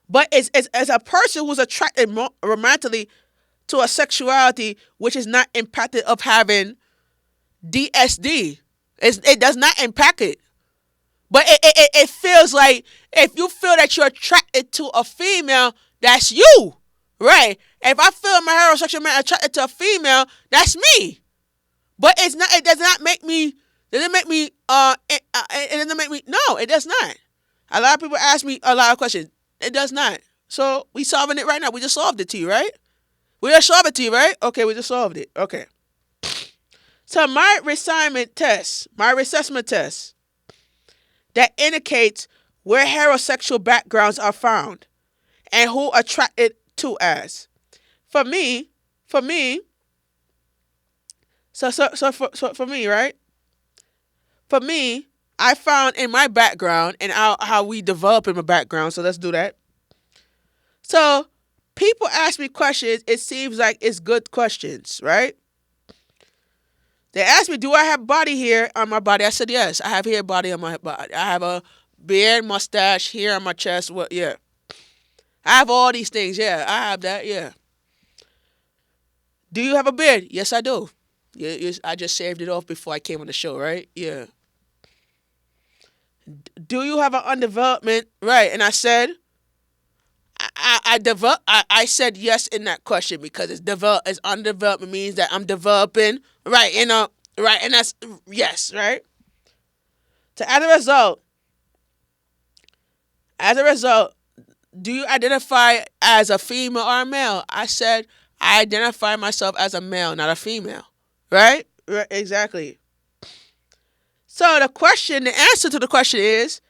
But it's a person who's attracted romantically to a sexuality which is not impacted of having DSD. It does not impact it. But it feels like if you feel that you're attracted to a female, that's you. Right? If I feel my heterosexual man attracted to a female, that's me. But it does not make me, it doesn't make me, no, it does not. A lot of people ask me a lot of questions. It does not. So we solving it right now. We just solved it to you, right? We just solved it to you, right? Okay, we just solved it. Okay. So my reassessment test that indicates where heterosexual backgrounds are found and who attracted to as. For me, for me, for me, right? For me, I found in my background and how we develop in my background. So let's do that. So people ask me questions. It seems like it's good questions, right? They asked me, do I have body hair on my body? I said, yes, I have hair body on my body. I have a beard, mustache, hair on my chest. What? Yeah. I have all these things. Yeah, I have that. Yeah. Do you have a beard? Yes, I do. Yeah, I just shaved it off before I came on the show, right? Yeah. Do you have an undevelopment? Right. And I said, I said yes in that question because it's undevelopment means that I'm developing, right? Right, and that's yes, right? So as a result, do you identify as a female or a male? I said I identify myself as a male, not a female. Right? Right, exactly. So the answer to the question is,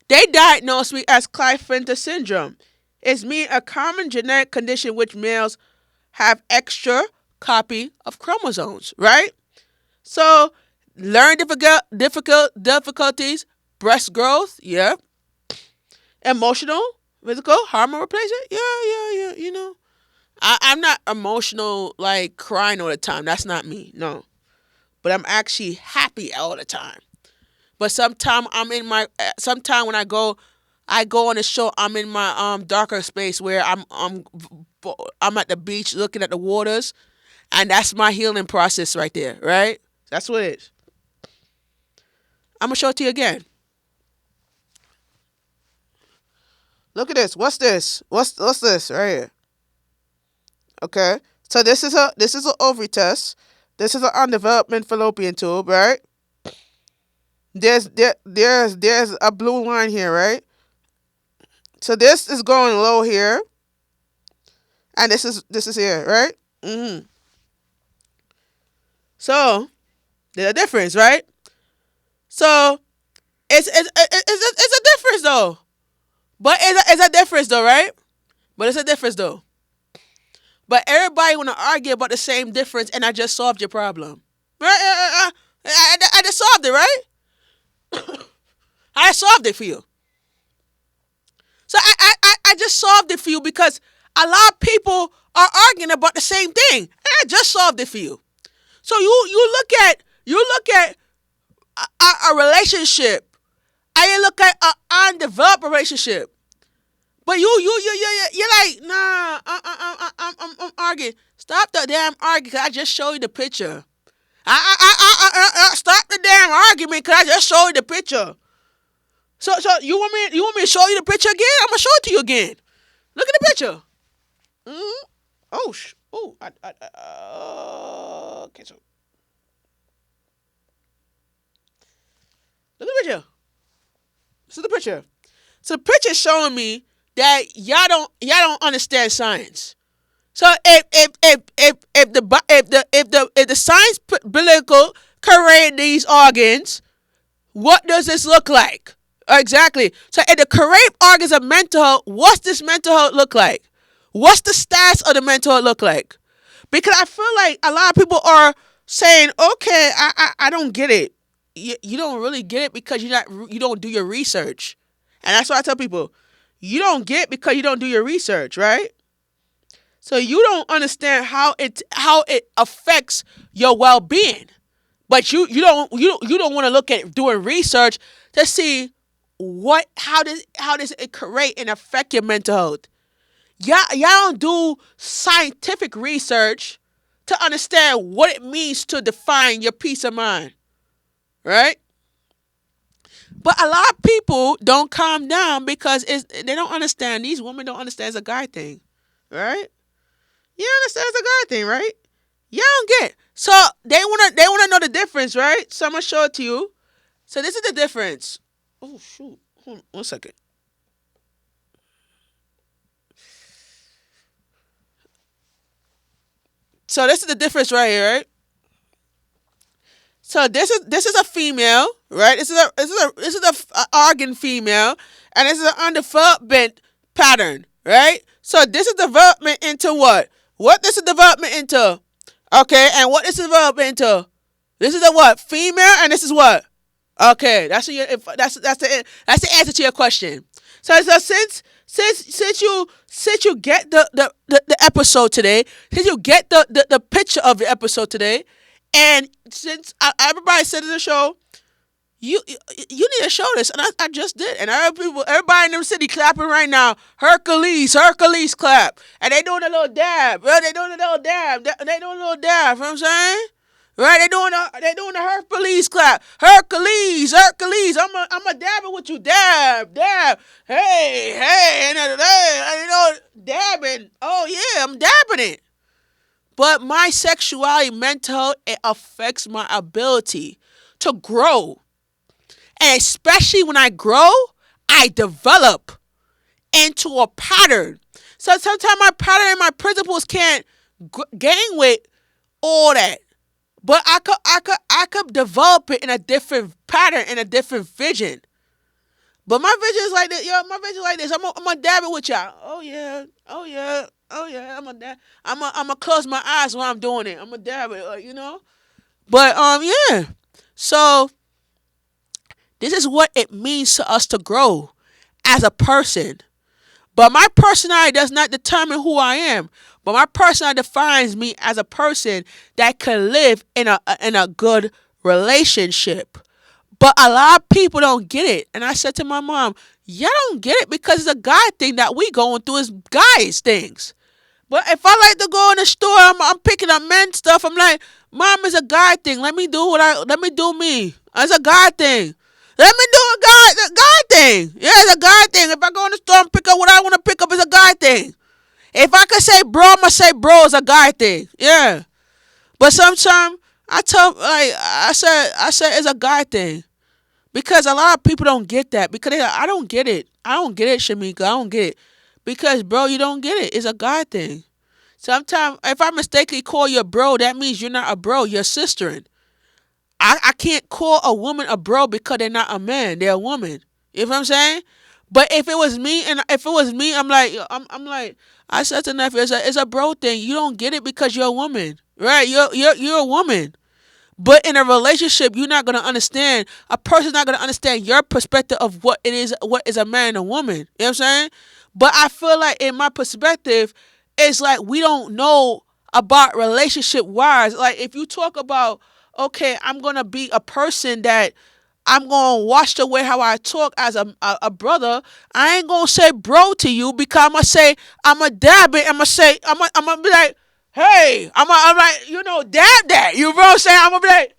they diagnosed me as Klinefelter syndrome. It's mean a common genetic condition which males have extra copy of chromosomes, right? So learn difficulties, breast growth, yeah. Emotional, physical, hormone replacement, yeah. I'm not emotional like crying all the time. That's not me, no. But I'm actually happy all the time. But sometime when I go on the show. I'm in my darker space where I'm at the beach looking at the waters, and that's my healing process right there. Right? That's what it is. I'm gonna show it to you again. Look at this. What's this? What's this right here? Okay. So this is an ovary test. This is an undeveloped fallopian tube, right? There's a blue line here, right? So this is going low here, and this is here, right? So there's a difference, right? So it's a difference though, but it's a difference though, right? But it's a difference though. But everybody want to argue about the same difference, and I just solved your problem, right? I just solved it, right? I solved it for you. So I just solved it for you because a lot of people are arguing about the same thing. And I just solved it for you. So you look at a relationship, and you look at an undeveloped relationship. But you're like, nah, I'm arguing. Stop the damn arguing, cause I just showed you the picture. Stop the damn argument, cause I just showed you the picture. So you want me to show you the picture again? I'm gonna show it to you again. Look at the picture. Okay. So look at the picture. This is the picture. So the picture showing me that y'all don't understand science. So if the science biblical create these organs, what does this look like? Exactly. So if the correct organs of mental health, what's this mental health look like? What's the stats of the mental health look like? Because I feel like a lot of people are saying, okay, I don't get it. You don't really get it because you don't do your research. And that's why I tell people, you don't get it because you don't do your research, right? So you don't understand how it affects your well being. But you don't want to look at doing research to see how does it create and affect your mental health. Y'all don't do scientific research to understand what it means to define your peace of mind, right? But a lot of people don't calm down because they don't understand. These women don't understand it's a guy thing, right? You understand it's a guy thing, right? You don't get. So they wanna know the difference, right? So I'm gonna show it to you. So this is the difference. Oh shoot. Hold on 1 second. So this is the difference right here, right? So this is a female, right? This is a organ female, and this is an undevelopment pattern, right? So this is development into what? What this is development into? Okay, and what this is development into? This is a what? Female, and this is what? Okay, that's the answer to your question. So since you get the episode today, since you get the picture of the episode today, and since everybody said in the show, you need to show this, and I just did, and everybody in the city clapping right now. Hercules clap, and they doing a little dab, bro. They doing a little dab. They doing a little dab. You know what I'm saying? Right, they doing the Hercules clap. Hercules. I'm a dabbing with you. Dab. Hey, dabbing. Oh yeah, I'm dabbing it. But my sexuality, mental health, it affects my ability to grow. And especially when I grow, I develop into a pattern. So sometimes my pattern and my principles can't gain with all that. But I could develop it in a different pattern, in a different vision. But my vision is like this, yo. My vision is like this. I'm gonna dab it with y'all. Oh yeah. I'm gonna close my eyes while I'm doing it. I'm gonna dab it. But yeah. So this is what it means to us to grow as a person. But my personality does not determine who I am. But my personality defines me as a person that can live in a good relationship. But a lot of people don't get it. And I said to my mom, y'all don't get it because it's a guy thing that we going through is guys things. But if I like to go in the store, I'm picking up men stuff. I'm like, Mom, it's a guy thing. Let me do me. It's a guy thing. Let me do a guy thing. Yeah, it's a guy thing. If I go in the store and pick up what I want to pick up, it's a guy thing. If I could say bro, I'm gonna say bro is a guy thing. Yeah. But sometimes I said it's a guy thing. Because a lot of people don't get that. Because I don't get it. I don't get it, Shamika. I don't get it. Because bro, you don't get it. It's a guy thing. Sometimes if I mistakenly call you a bro, that means you're not a bro, you're sistering. I can't call a woman a bro because they're not a man, they're a woman. You know what I'm saying? But if it was me, I'm like, I said to nephew, it's a bro thing. You don't get it because you're a woman, right? You're a woman. But in a relationship, you're not gonna understand. A person's not gonna understand your perspective of what is a man and a woman. You know what I'm saying? But I feel like in my perspective, it's like we don't know about relationship wise. Like if you talk about, okay, I'm gonna be a person that I'm gonna watch the way how I talk as a brother. I ain't gonna say bro to you because I'm gonna say I'm a dab it. I'm gonna be like, hey, I'm like, dab that. You know what I'm saying? I'm gonna be like,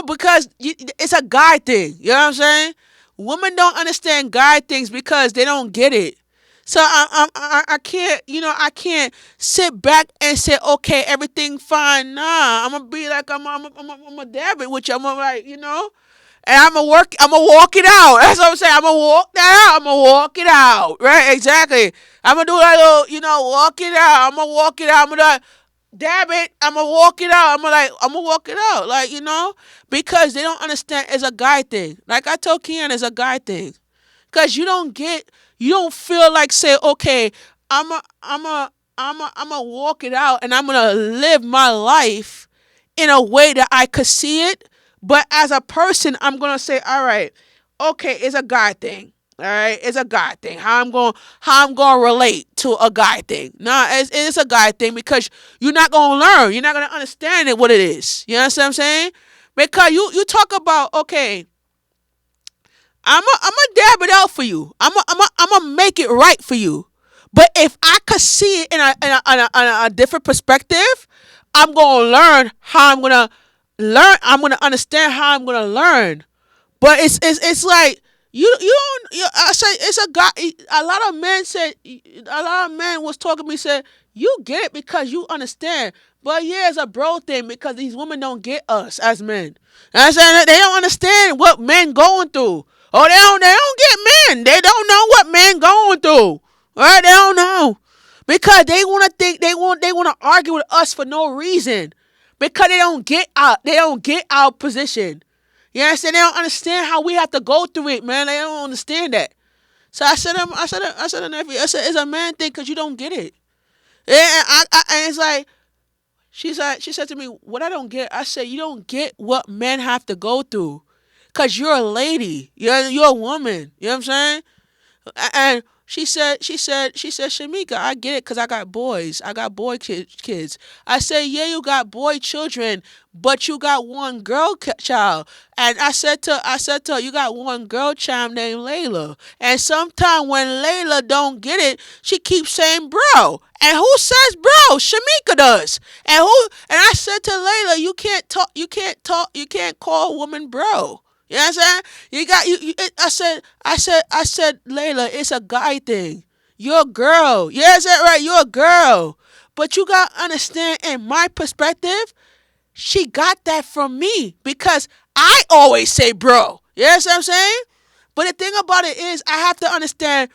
because it's a guy thing. You know what I'm saying? Women don't understand guy things because they don't get it. So I can't, I can't sit back and say, okay, everything fine. Nah, I'm gonna be like, I'm a dab it with you. I'm gonna like, and I'm gonna walk it out. That's what I'm saying. I'm gonna walk that out. I'm gonna walk it out. Right? Exactly. I'm gonna do that little, walk it out. I'm gonna walk it out. I'm gonna like, dab it. I'm gonna walk it out. I'm gonna walk it out. Like, because they don't understand it's a guy thing. Like I told Kian, it's a guy thing. Cause you don't feel like say, okay, I'm a walk it out, and I'm gonna live my life in a way that I could see it. But as a person, I'm gonna say, all right, okay, it's a guy thing. All right, it's a guy thing. How I'm gonna relate to a guy thing? Nah, it's a guy thing because you're not gonna learn. You're not gonna understand it what it is. You understand what I'm saying? Because you talk about, okay, I'm a dab it out for you. I'm a make it right for you. But if I could see it in a different perspective, I'm gonna learn how I'm gonna learn. I'm gonna understand how I'm gonna learn. But it's like you don't. I say it's a guy. A lot of men said. A lot of men was talking to me, said you get it because you understand. But yeah, it's a bro thing because these women don't get us as men. And I said they don't understand what men going through. Oh, they don't get men. They don't know what men going through. Right? They don't know because they want to think they want to argue with us for no reason because they don't get our position. You understand? They don't understand how we have to go through it, man. They don't understand that. So I said to nephew, I said it's a man thing because you don't get it. And it's like she said to me, what I don't get, I said you don't get what men have to go through, cause you're a lady, you're a woman. You know what I'm saying? And she said, Shamika, I get it because I got boys. I got kids. I said, yeah, you got boy children, but you got one girl child. And I said to her, you got one girl child named Layla. And sometimes when Layla don't get it, she keeps saying bro. And who says bro? Shamika does. And I said to Layla, you can't call a woman bro. You know what I'm saying? I said, Layla, it's a guy thing. You're a girl. Yeah, is that right? You're a girl. But you got to understand, in my perspective, she got that from me because I always say bro. You know what I'm saying? But the thing about it is, I have to understand,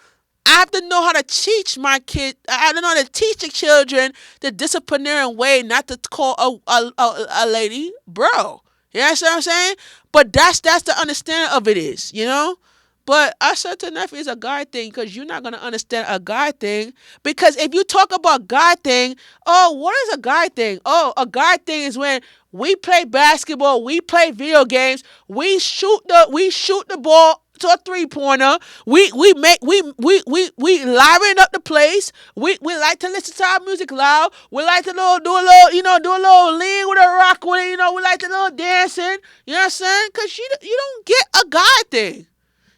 I have to know how to teach my kid. I have to know how to teach the children the disciplinary way not to call a lady bro. You know what I'm saying? But that's the understanding of it is. But I said to nephew, it's a guy thing because you're not gonna understand a guy thing. Because if you talk about guy thing, oh, what is a guy thing? Oh, a guy thing is when we play basketball, we play video games, we shoot the ball to a 3-pointer. We liven up the place. We like to listen to our music loud. We like to do a little lean with a rock with it. We like to little dancing. You know what I'm saying? Cause you don't get a guy thing.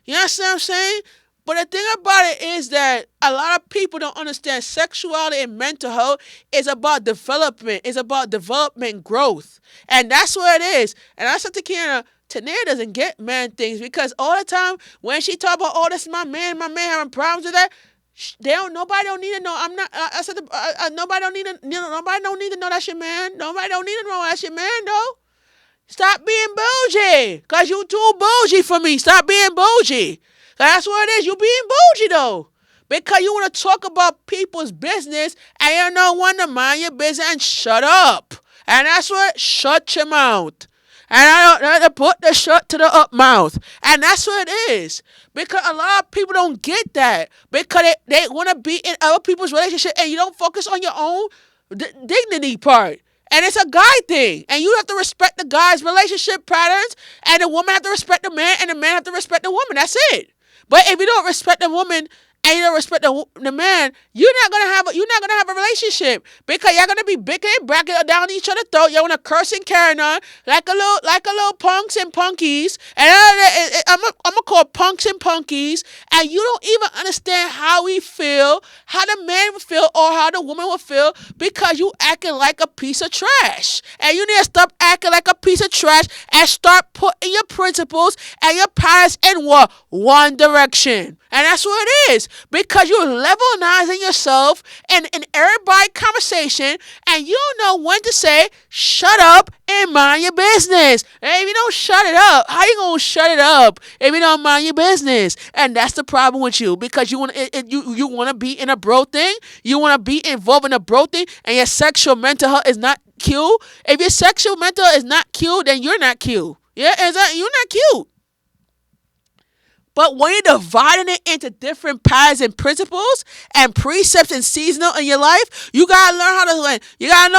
You know what I'm saying? But the thing about it is that a lot of people don't understand sexuality and mental health is about development. It's about development growth. And that's what it is. And I said to Kiana, Tania doesn't get man things because all the time when she talk about, oh, this is my man having problems with that, nobody don't need to know. I'm not, I said, nobody don't need to, nobody don't need to know that's your man. Nobody don't need to know that's your man, though. Stop being bougie, cause you too bougie for me. Stop being bougie. That's what it is. You being bougie though, because you want to talk about people's business and you don't want to mind your business and shut up. And that's what shut your mouth. And I don't put the shut to the up mouth. And that's what it is. Because a lot of people don't get that. Because they want to be in other people's relationship and you don't focus on your own dignity part. And it's a guy thing. And you have to respect the guy's relationship patterns. And the woman have to respect the man. And the man have to respect the woman. That's it. But if you don't respect the woman and you don't respect the man, you're not gonna have a relationship because you're gonna be bickering, bragging down each other's throat. You're gonna curse and carrying on like a little punks and punkies. And I'm gonna call punks and punkies. And you don't even understand how we feel, how the man would feel, or how the woman would feel because you acting like a piece of trash. And you need to stop acting like a piece of trash and start putting your principles and your patterns in one direction. And that's what it is. because you're levelizing yourself in everybody conversation, and you don't know when to say, shut up and mind your business. And if you don't shut it up, how you gonna shut it up if you don't mind your business? And that's the problem with you, because you want to be in a bro thing, you want to be involved in a bro thing, and your sexual mental health is not cute. If your sexual mental is not cute, then you're not cute. Yeah, exactly. You're not cute. But when you're dividing it into different paths and principles and precepts and seasonal in your life, you gotta learn how to win. You gotta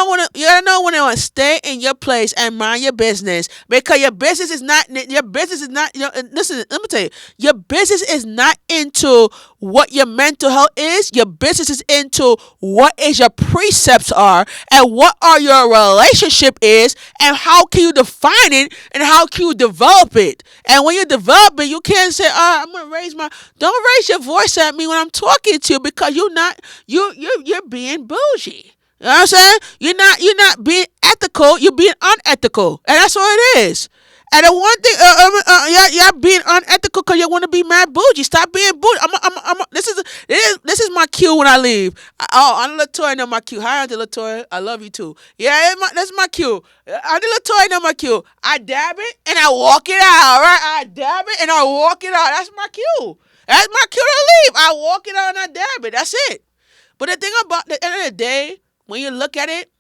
know when to stay in your place and mind your business, because your business is not. Listen, let me tell you, your business is not into what your mental health is. Your business is into what is your precepts are, and what are your relationship is, and how can you define it, and how can you develop it. And when you develop it, you can't say, I'm gonna raise my. Don't raise your voice at me when I'm talking to you, because you're being bougie. You know what I'm saying? You're not being ethical. You're being unethical, and that's what it is. And the one thing, you're being unethical because you want to be mad bougie. Stop being bougie. This is my cue when I leave. Auntie Latoya know my cue. Hi, Auntie Latoya. I love you too. Yeah, that's my cue. Auntie Latoya know my cue. I dab it and I walk it out. Right? I dab it and I walk it out. That's my cue. That's my cue to leave. I walk it out and I dab it. That's it. But the thing about the end of the day, when you look at it,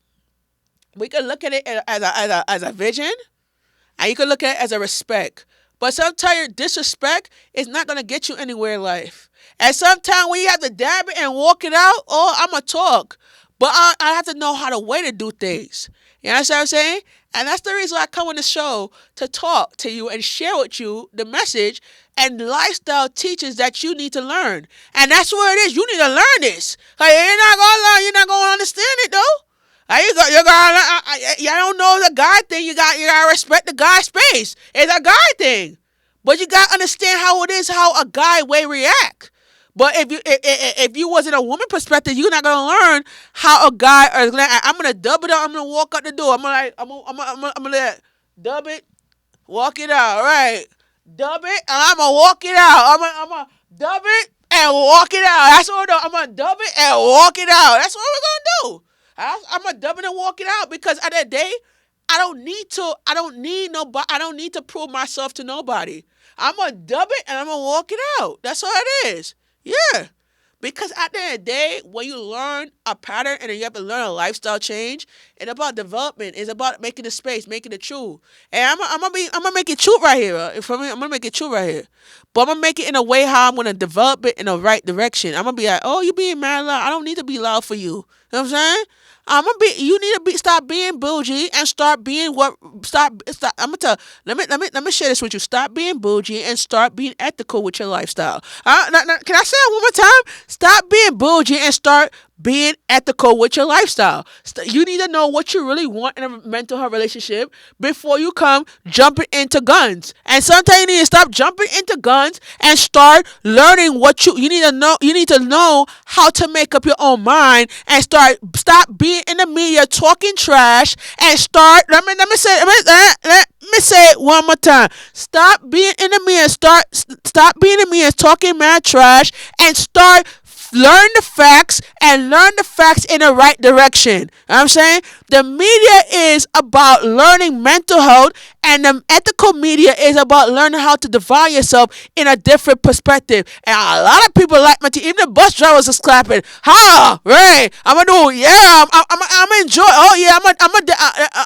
we can look at it as a vision. And you can look at it as a respect. But sometimes your disrespect is not going to get you anywhere in life. And sometimes when you have to dab it and walk it out, I'm going to talk. But I have to know how to way to do things. You know what I'm saying? And that's the reason I come on the show, to talk to you and share with you the message and lifestyle teachings that you need to learn. And that's what it is. You need to learn this. Like, you're not going to learn. You're not going to understand it, though. You don't know the God thing. You gotta respect the God space. It's a God thing, but you gotta understand how it is, how a guy way react. But if you was in a woman perspective, you're not gonna learn how a guy. I'm gonna dub it out. I'm gonna walk out the door. I'm gonna let dub it, walk it out. Right, dub it, and I'm gonna walk it out. I'm gonna dub it and walk it out. That's what we're doing. I'm gonna dub it and walk it out. That's what we're gonna do. I'm gonna dub it and walk it out, because at that day, I don't need nobody. I don't need to prove myself to nobody. I'm gonna dub it and I'm gonna walk it out. That's all it is. Yeah. Because at the end of the day, when you learn a pattern and then you have to learn a lifestyle change, it's about development. It's about making the space, making it true. And I'm gonna make it true right here. For me, I'm gonna make it true right here. But I'm gonna make it in a way how I'm gonna develop it in the right direction. I'm gonna be like, you being mad loud. I don't need to be loud for you. You know what I'm saying? You need to stop being bougie and start being stop. I'm gonna tell. Let me share this with you. Stop being bougie and start being ethical with your lifestyle. Can I say it one more time? Stop being bougie and start being ethical with your lifestyle. You need to know what you really want in a mental health relationship before you come jumping into guns. And sometimes you need to stop jumping into guns and start learning what you need to know. You need to know how to make up your own mind and stop being in the media talking trash and start. Let me say it one more time. Stop being in the media. Stop being in the media talking mad trash and start learn the facts and learn the facts in the right direction. You know what I'm saying? The media is about learning mental health, and the ethical media is about learning how to divide yourself in a different perspective. And a lot of people like my team. Even the bus drivers is clapping. Right? I'm gonna do. Yeah, I'm gonna enjoy. Oh yeah,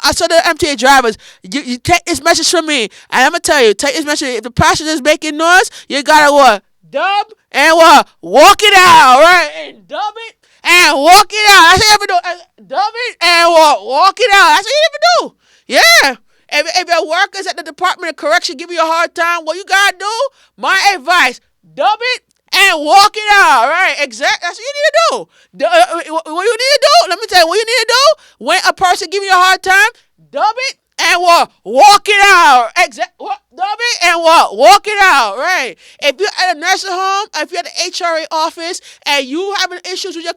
I saw the MTA drivers. You take this message from me, and I'm gonna tell you. Take this message. If the passenger's making noise, you gotta what? Dub and what? Walk it out, right? And dub it and walk it out. That's what you ever do. Dub it and what? Walk it out. That's what you ever do. Yeah. If your workers at the Department of Correction give you a hard time, what you gotta do? My advice: dub it and walk it out. Right? Exactly. That's what you need to do. What you need to do? Let me tell you what you need to do. When a person give you a hard time, dub it and what? Walk it out. Dub it and what? Walk it out. Right. If you're at a nursing home, if you're at the HRA office, and you having issues with your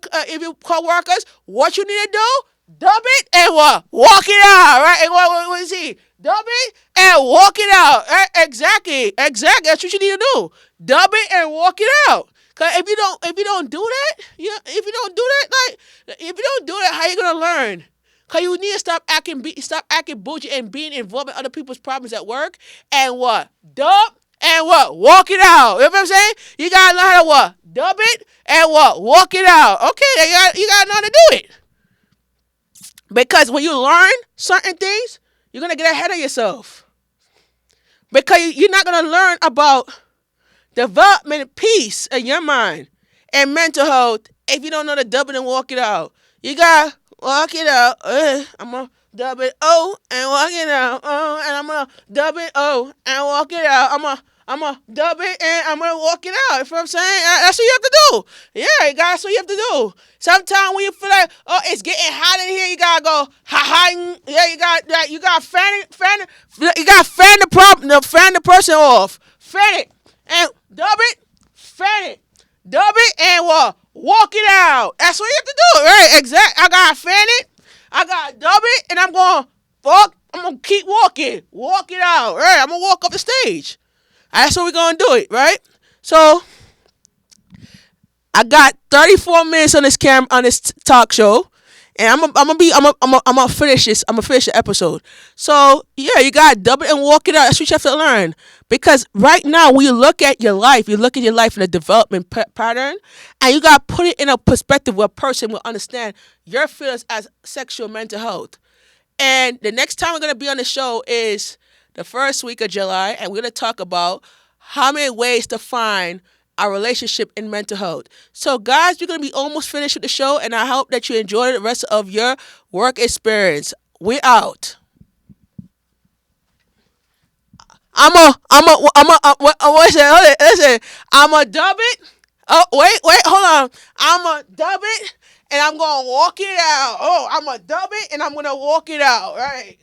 co-workers, what you need to do? Dub it and what? Walk it out. Right. And what is he? Dub it and walk it out. Exactly. That's what you need to do. Dub it and walk it out. Cause if you don't do that, if you don't do that, like if you don't do that, how you gonna learn? Cause you need to stop acting bougie and being involved in other people's problems at work and what dub and what walk it out. You know what I'm saying? You gotta learn how to what dub it and what walk it out. Okay, you gotta know how to do it. Because when you learn certain things, you're gonna get ahead of yourself. Because you're not gonna learn about development and peace in your mind and mental health if you don't know to dub it and walk it out. You gotta walk it out. I'm gonna dub it and walk it out. And I'm gonna dub it and walk it out. I'm gonna dub it and I'm gonna walk it out. You know what I'm saying? That's what you have to do. Yeah, you got that's what you have to do. Sometimes when you feel like it's getting hot in here, you gotta go ha. Yeah, you got you gotta fan the person off. Fan it and dub it, fan it, dub it, and walk it out. That's what you have to do, right? Exact. I gotta fan it, I gotta dub it, and I'm gonna fuck. I'm gonna keep walk it out, right? I'm gonna walk up the stage. That's what we're gonna do it, right? So I got 34 minutes on this talk show, and I'm gonna finish this. I'm gonna finish the episode. So yeah, you gotta dub it and walk it out. That's what you have to learn. Because right now, when you look at your life, you look at your life in a development pattern, and you gotta put it in a perspective where a person will understand your feelings as sexual mental health. And the next time we're gonna be on the show is the first week of July, and we're gonna talk about how many ways to find a relationship in mental health. So, guys, we're gonna be almost finished with the show, and I hope that you enjoy the rest of your work experience. We're out. Listen. I'm a dub it. Oh, wait, hold on. I'm a dub it, and I'm gonna walk it out. Oh, I'm a dub it, and I'm gonna walk it out. Right.